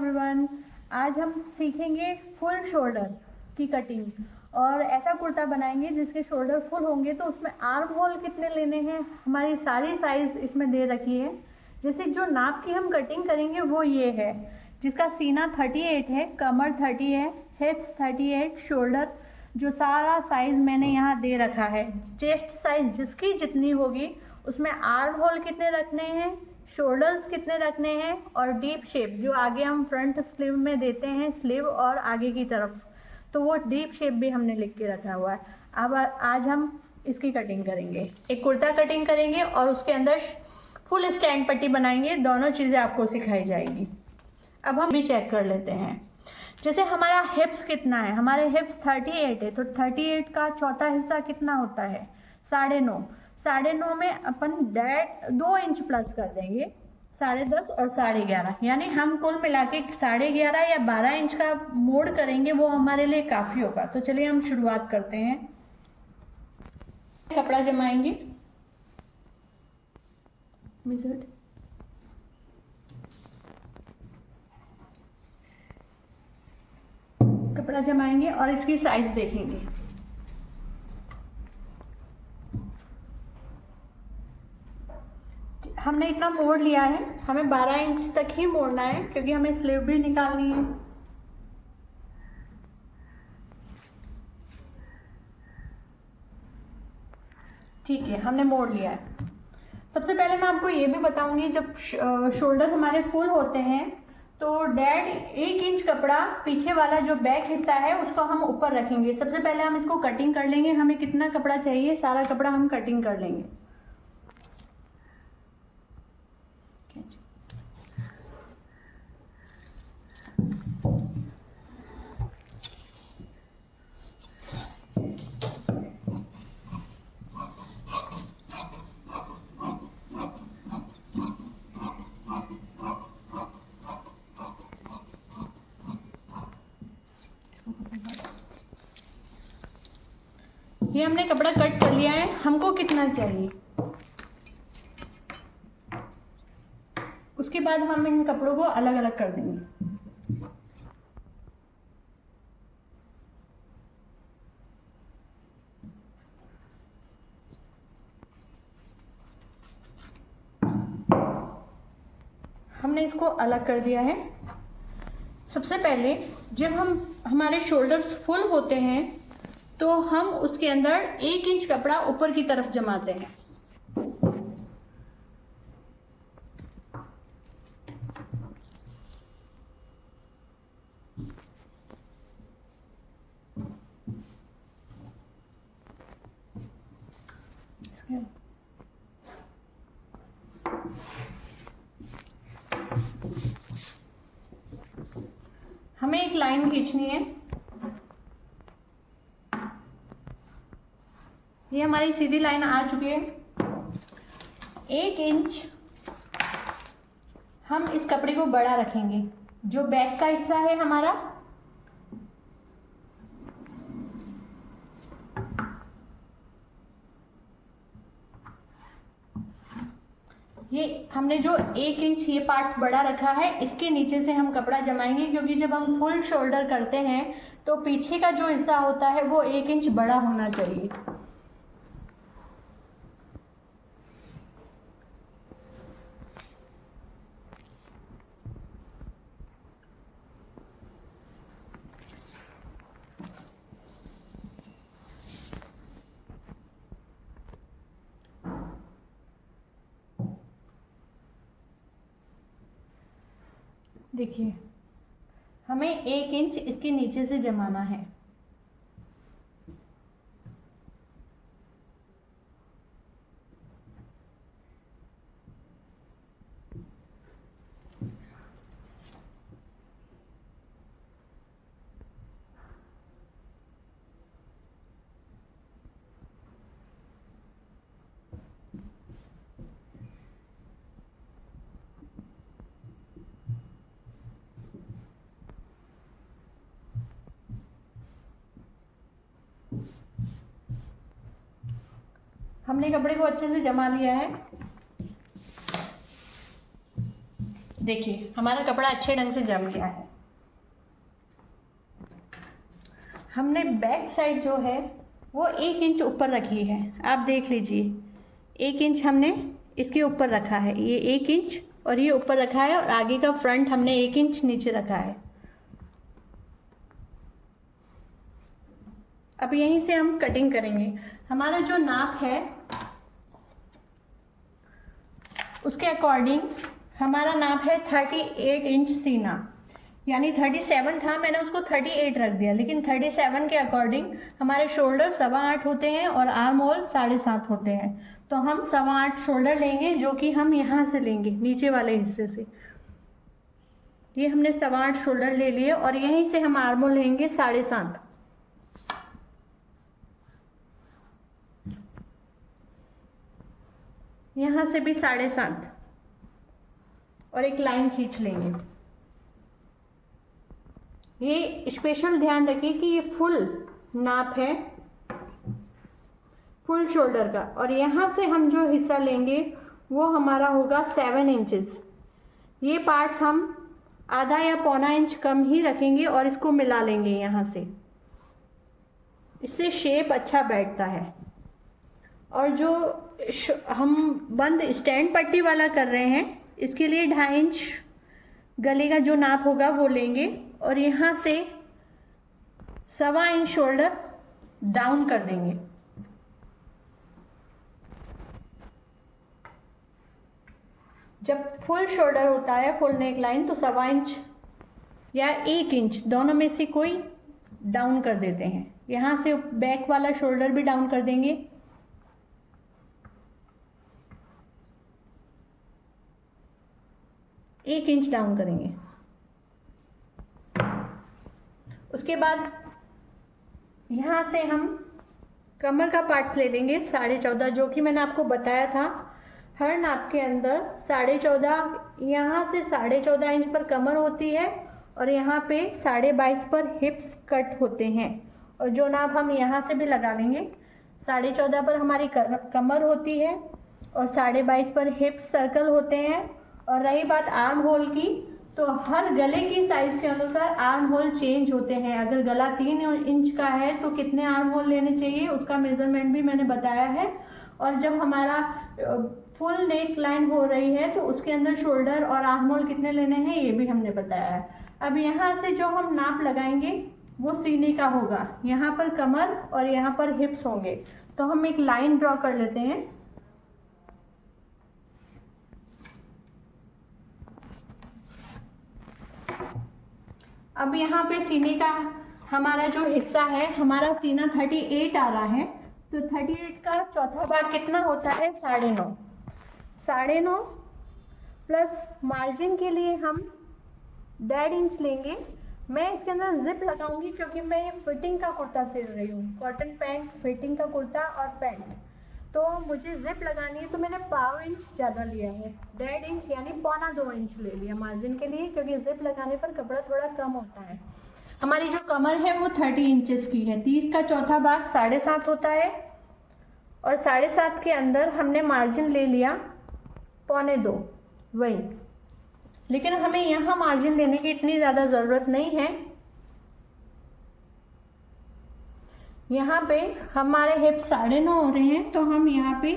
Everyone, आज हम सीखेंगे फुल शोल्डर की कटिंग और ऐसा कुर्ता बनाएंगे जिसके शोल्डर फुल होंगे। तो उसमें आर्म होल कितने लेने हैं, हमारी सारी साइज इसमें दे रखी है। जैसे जो नाप की हम कटिंग करेंगे वो ये है, जिसका सीना 38 है, कमर 30 है, हिप्स 38, शोल्डर जो सारा साइज मैंने यहाँ दे रखा है। चेस्ट साइज जिसकी जितनी होगी उसमें आर्म होल कितने रखने हैं, शोल्डर्स कितने रखने हैं और डीप शेप जो आगे हम फ्रंट स्लीव में देते हैं, स्लीव और आगे की तरफ, तो वो डीप शेप भी हमने लिख के रखा हुआ है। अब आज हम इसकी कटिंग करेंगे, एक कुर्ता कटिंग करेंगे और उसके अंदर फुल स्टैंड पट्टी बनाएंगे। दोनों चीज़ें आपको सिखाई जाएगी। अब हम भी चेक कर लेते हैं। जैसे हमारा हिप्स कितना है, हमारे हिप्स 38 है, तो 38 का चौथा हिस्सा कितना होता है, 9.5। 9.5 में अपन 2 इंच प्लस कर देंगे, 10.5 और 11.5, यानी हम कुल मिला के 11.5 या 12 इंच का मोड़ करेंगे, वो हमारे लिए काफ़ी होगा। तो चलिए हम शुरुआत करते हैं। कपड़ा जमाएंगे, कपड़ा जमाएंगे और इसकी साइज देखेंगे। हमने इतना मोड़ लिया है, हमें 12 इंच तक ही मोड़ना है क्योंकि हमें स्लीव भी निकालनी है। ठीक है, हमने मोड़ लिया है। सबसे पहले मैं आपको ये भी बताऊंगी, जब शोल्डर हमारे फुल होते हैं तो डैड 1 इंच कपड़ा पीछे वाला जो बैक हिस्सा है उसको हम ऊपर रखेंगे। सबसे पहले हम इसको कटिंग कर लेंगे। हमें कितना कपड़ा चाहिए, सारा कपड़ा हम कटिंग कर लेंगे। ये हमने कपड़ा कट कर लिया है। हमको कितना चाहिए, उसके बाद हम इन कपड़ों को अलग अलग कर देंगे। हमने इसको अलग कर दिया है। सबसे पहले जब हमारे शोल्डर्स फुल होते हैं तो हम उसके अंदर 1 इंच कपड़ा ऊपर की तरफ जमाते हैं। हमें एक लाइन खींचनी है। ये हमारी सीधी लाइन आ चुकी है। 1 इंच हम इस कपड़े को बड़ा रखेंगे। जो बैक का हिस्सा है हमारा, ये हमने जो 1 इंच ये पार्ट्स बड़ा रखा है, इसके नीचे से हम कपड़ा जमाएंगे, क्योंकि जब हम फुल शोल्डर करते हैं तो पीछे का जो हिस्सा होता है वो 1 इंच बड़ा होना चाहिए। देखिए, हमें 1 इंच इसके नीचे से जमाना है। हमने कपड़े को अच्छे से जमा लिया है। देखिए हमारा कपड़ा अच्छे ढंग से जम गया है। हमने बैक साइड जो है वो 1 इंच ऊपर रखी है, आप देख लीजिए 1 इंच हमने इसके ऊपर रखा है, ये 1 इंच और ये ऊपर रखा है, और आगे का फ्रंट हमने 1 इंच नीचे रखा है। अब यहीं से हम कटिंग करेंगे। हमारा जो नाप है उसके अकॉर्डिंग हमारा नाप है 38 इंच सीना, यानी 37 था, मैंने उसको 38 रख दिया, लेकिन 37 के अकॉर्डिंग हमारे शोल्डर 8.25 होते हैं और आर्म होल 7.5 होते हैं। तो हम 8.25 शोल्डर लेंगे, जो कि हम यहाँ से लेंगे नीचे वाले हिस्से से। ये हमने 8.25 शोल्डर ले लिए और यहीं से हम आर्म होल लेंगे 7.5। यहाँ से भी 7.5 और एक लाइन खींच लेंगे। ये स्पेशल ध्यान रखिए कि ये फुल नाप है, फुल शोल्डर का, और यहाँ से हम जो हिस्सा लेंगे वो हमारा होगा 7 इंचेस। ये पार्ट्स हम आधा या पौना इंच कम ही रखेंगे और इसको मिला लेंगे यहाँ से, इससे शेप अच्छा बैठता है। और जो हम बंद स्टैंड पट्टी वाला कर रहे हैं, इसके लिए 2.5 इंच गले का जो नाप होगा वो लेंगे और यहाँ से 1.25 इंच शोल्डर डाउन कर देंगे। जब फुल शोल्डर होता है, फुल नेक लाइन, तो 1.25 इंच या 1 इंच दोनों में से कोई डाउन कर देते हैं। यहाँ से बैक वाला शोल्डर भी डाउन कर देंगे। एक इंच डाउन करेंगे। उसके बाद यहाँ से हम कमर का पार्ट्स ले लेंगे 14.5, जो कि मैंने आपको बताया था हर नाप के अंदर 14.5, यहाँ से 14.5 इंच पर कमर होती है और यहाँ पे 22.5 पर हिप्स कट होते हैं। और जो नाप हम यहाँ से भी लगा लेंगे, 14.5 पर हमारी कमर होती है और 22.5 पर हिप्स सर्कल होते हैं। और रही बात आर्म होल की, तो हर गले की साइज के अनुसार आर्म होल चेंज होते हैं। अगर गला 3 इंच का है तो कितने आर्म होल लेने चाहिए उसका मेजरमेंट भी मैंने बताया है। और जब हमारा फुल नेक लाइन हो रही है तो उसके अंदर शोल्डर और आर्म होल कितने लेने हैं ये भी हमने बताया है। अब यहाँ से जो हम नाप लगाएंगे वो सीने का होगा, यहाँ पर कमर और यहाँ पर हिप्स होंगे। तो हम एक लाइन ड्रॉ कर लेते हैं। अब यहाँ पे सीने का हमारा जो हिस्सा है, हमारा सीना 38 आ रहा है, तो 38 का चौथा भाग कितना होता है? 9.5। 9.5 प्लस मार्जिन के लिए हम 1.5 इंच लेंगे। मैं इसके अंदर जिप लगाऊंगी क्योंकि मैं ये फिटिंग का कुर्ता सिल रही हूँ, कॉटन पैंट, फिटिंग का कुर्ता और पैंट, तो मुझे जिप लगानी है। तो मैंने 1/4 इंच ज़्यादा लिया है, 1.5 इंच यानी 1.25 इंच ले लिया मार्जिन के लिए, क्योंकि जिप लगाने पर कपड़ा थोड़ा कम होता है। हमारी जो कमर है वो 30 इंचेस की है, 30 का चौथा भाग 7.5 होता है और 7.5 के अंदर हमने मार्जिन ले लिया 1.25 वही। लेकिन हमें यहाँ मार्जिन लेने की इतनी ज़्यादा ज़रूरत नहीं है। यहाँ पे हमारे हिप 9.5 हो रहे हैं, तो हम यहाँ पे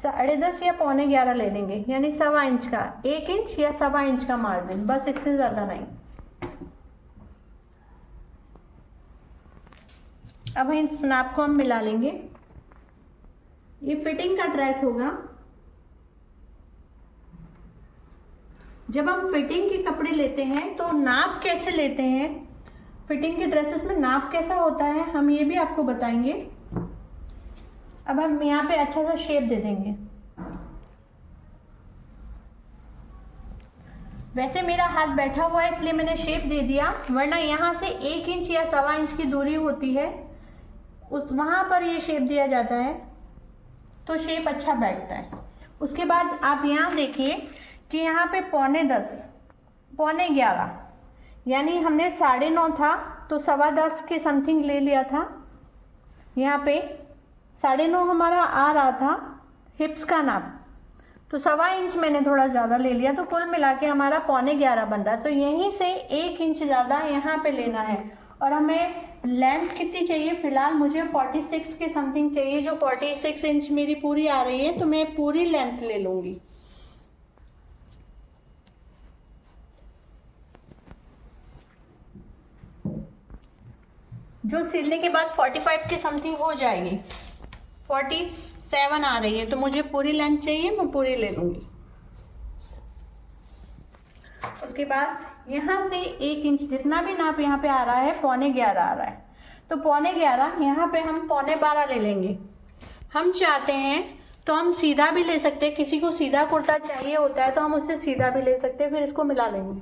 10.5 या 11.25 ले लेंगे, यानी 1.25 इंच का, 1 इंच या 1.25 इंच का मार्जिन, बस इससे ज़्यादा नहीं। अब इस नाप को हम मिला लेंगे। ये फिटिंग का ड्रेस होगा। जब हम फिटिंग के कपड़े लेते हैं तो नाप कैसे लेते हैं, फिटिंग के ड्रेसेस में नाप कैसा होता है, हम ये भी आपको बताएंगे। अब हम यहाँ पे अच्छा सा शेप दे देंगे। वैसे मेरा हाथ बैठा हुआ है इसलिए मैंने शेप दे दिया, वरना यहाँ से 1 इंच या 1.25 इंच की दूरी होती है, उस वहाँ पर ये शेप दिया जाता है तो शेप अच्छा बैठता है। उसके बाद आप यहाँ देखिए कि यहाँ पे 10.25, 11.25, यानी हमने 9.5 था तो 10.25 के समथिंग ले लिया था। यहाँ पे 9.5 हमारा आ रहा था हिप्स का नाप, तो 1.25 इंच मैंने थोड़ा ज़्यादा ले लिया, तो कुल मिला के हमारा 11.25 बन रहा है। तो यहीं से 1 इंच ज़्यादा यहाँ पे लेना है। और हमें लेंथ कितनी चाहिए, फिलहाल मुझे 46 के समथिंग चाहिए, जो 46 इंच मेरी पूरी आ रही है, तो मैं पूरी लेंथ ले लूँगी। जो सिलने के बाद 45 के समथिंग हो जाएगी, 47 आ रही है, तो मुझे पूरी लेंथ चाहिए, मैं पूरी ले लूँगी। उसके बाद यहाँ से 1 इंच जितना भी नाप यहाँ पे आ रहा है, 11.25 आ रहा है, तो 11.25 यहाँ पे हम 11.25 ले लेंगे। हम चाहते हैं तो हम सीधा भी ले सकते हैं, किसी को सीधा कुर्ता चाहिए होता है तो हम उससे सीधा भी ले सकते हैं, फिर इसको मिला लेंगे।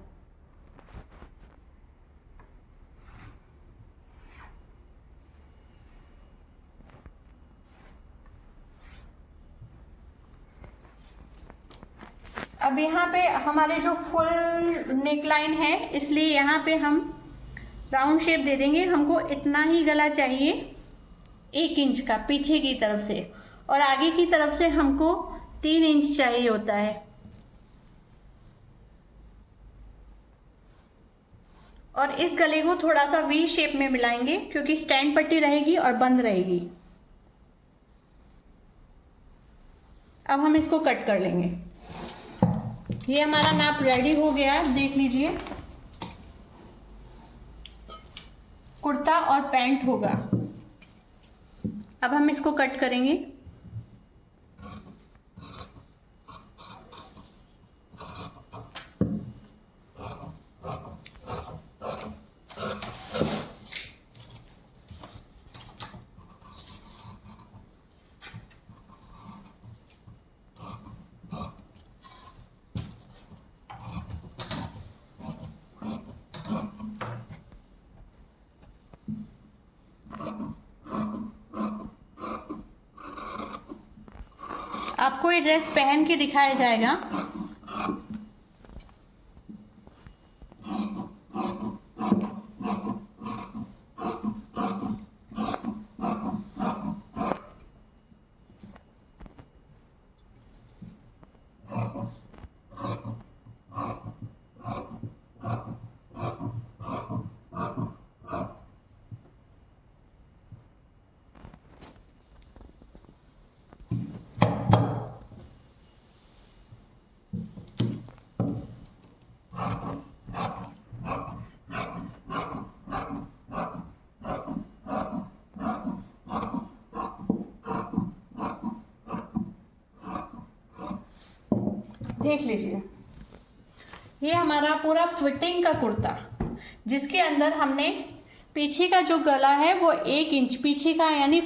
अब यहाँ पे हमारे जो फुल नेक लाइन है, इसलिए यहाँ पे हम राउंड शेप दे देंगे। हमको इतना ही गला चाहिए 1 इंच का पीछे की तरफ से, और आगे की तरफ से हमको 3 इंच चाहिए होता है। और इस गले को थोड़ा सा वी शेप में मिलाएंगे, क्योंकि स्टैंड पट्टी रहेगी और बंद रहेगी। अब हम इसको कट कर लेंगे। ये हमारा नाप रेडी हो गया है, देख लीजिए। कुर्ता और पैंट होगा। अब हम इसको कट करेंगे। आपको ये ड्रेस पहन के दिखाया जाएगा। देख लीजिए, ये हमारा पूरा फिटिंग का कुर्ता, जिसके अंदर हमने पीछे का जो गला है वो 1 इंच पीछे का यानी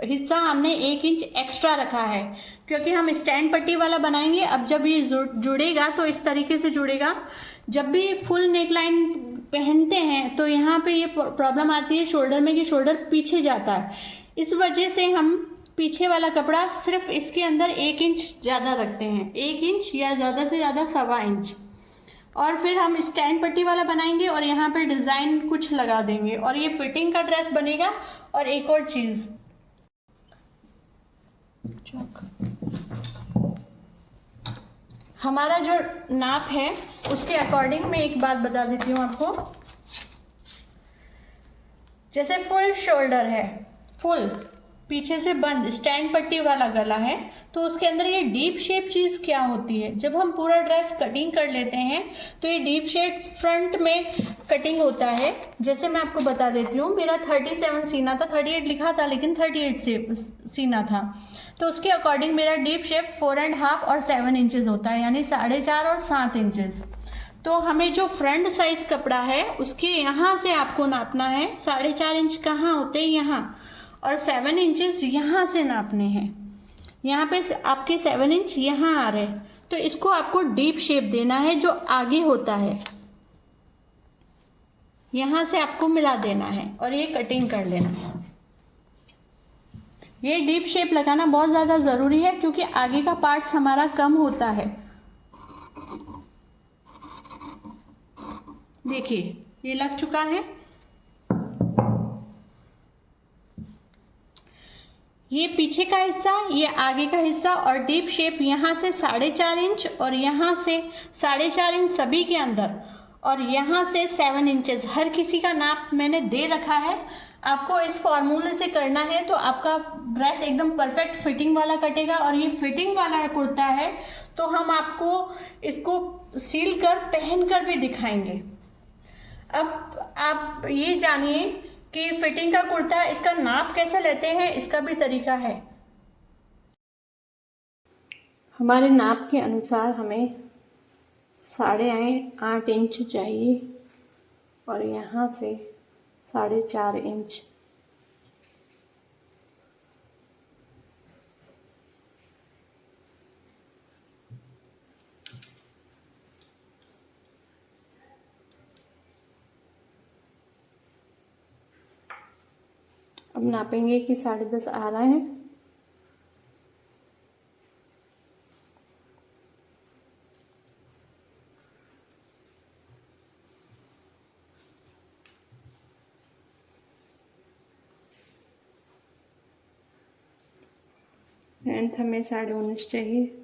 हिस्सा हमने 1 इंच एक्स्ट्रा रखा है, क्योंकि हम स्टैंड पट्टी वाला बनाएंगे। अब जब ये जुड़ेगा तो इस तरीके से जुड़ेगा। जब भी फुल नेक लाइन पहनते हैं तो यहाँ पे ये प्रॉब्लम आती है शोल्डर में कि शोल्डर पीछे जाता है। इस वजह से हम पीछे वाला कपड़ा सिर्फ इसके अंदर 1 इंच ज़्यादा रखते हैं, 1 इंच या ज़्यादा से ज़्यादा 1.25 इंच। और फिर हम स्टैंड पट्टी वाला बनाएंगे और यहाँ पे डिज़ाइन कुछ लगा देंगे और ये फिटिंग का ड्रेस बनेगा। और एक और चीज़, हमारा जो नाप है उसके अकॉर्डिंग मैं एक बात बता देती हूँ आपको। जैसे फुल शोल्डर है, फुल पीछे से बंद स्टैंड पट्टी वाला गला है, तो उसके अंदर ये डीप शेप चीज़ क्या होती है, जब हम पूरा ड्रेस कटिंग कर लेते हैं तो ये डीप शेप फ्रंट में कटिंग होता है। जैसे मैं आपको बता देती हूँ, मेरा 37 सीना था, 38 लिखा था लेकिन 38 से सीना था, तो उसके अकॉर्डिंग मेरा डीप शेप 4.5 और 7 इंचेस होता है, यानी 4.5 और 7 इंचेस। तो हमें जो फ्रंट साइज कपड़ा है उसके यहाँ से आपको नापना है। 4.5 इंच कहाँ होते हैं, यहाँ, और 7 इंचेस यहाँ से नापने हैं। यहाँ पे आपके 7 इंच यहाँ आ रहे हैं, तो इसको आपको डीप शेप देना है। जो आगे होता है यहाँ से आपको मिला देना है और ये कटिंग कर लेना है। ये डीप शेप लगाना बहुत ज़्यादा ज़रूरी है क्योंकि आगे का पार्ट्स हमारा कम होता है। देखिए ये लग चुका है। ये पीछे का हिस्सा, ये आगे का हिस्सा और डीप शेप यहाँ से 4.5 इंच और यहाँ से 4.5 इंच सभी के अंदर और यहाँ से 7 इंचेस। हर किसी का नाप मैंने दे रखा है। आपको इस फॉर्मूले से करना है तो आपका ड्रेस एकदम परफेक्ट फिटिंग वाला कटेगा। और ये फिटिंग वाला कुर्ता है तो हम आपको इसको सील कर पहन कर भी दिखाएंगे। अब आप ये जानिए कि फिटिंग का कुर्ता इसका नाप कैसे लेते हैं, इसका भी तरीका है। हमारे नाप के अनुसार हमें 8.5 इंच चाहिए और यहाँ से 4.5 इंच। अब नापेंगे कि 10.5 आ रहा है। लेंथ हमें 19.5 चाहिए।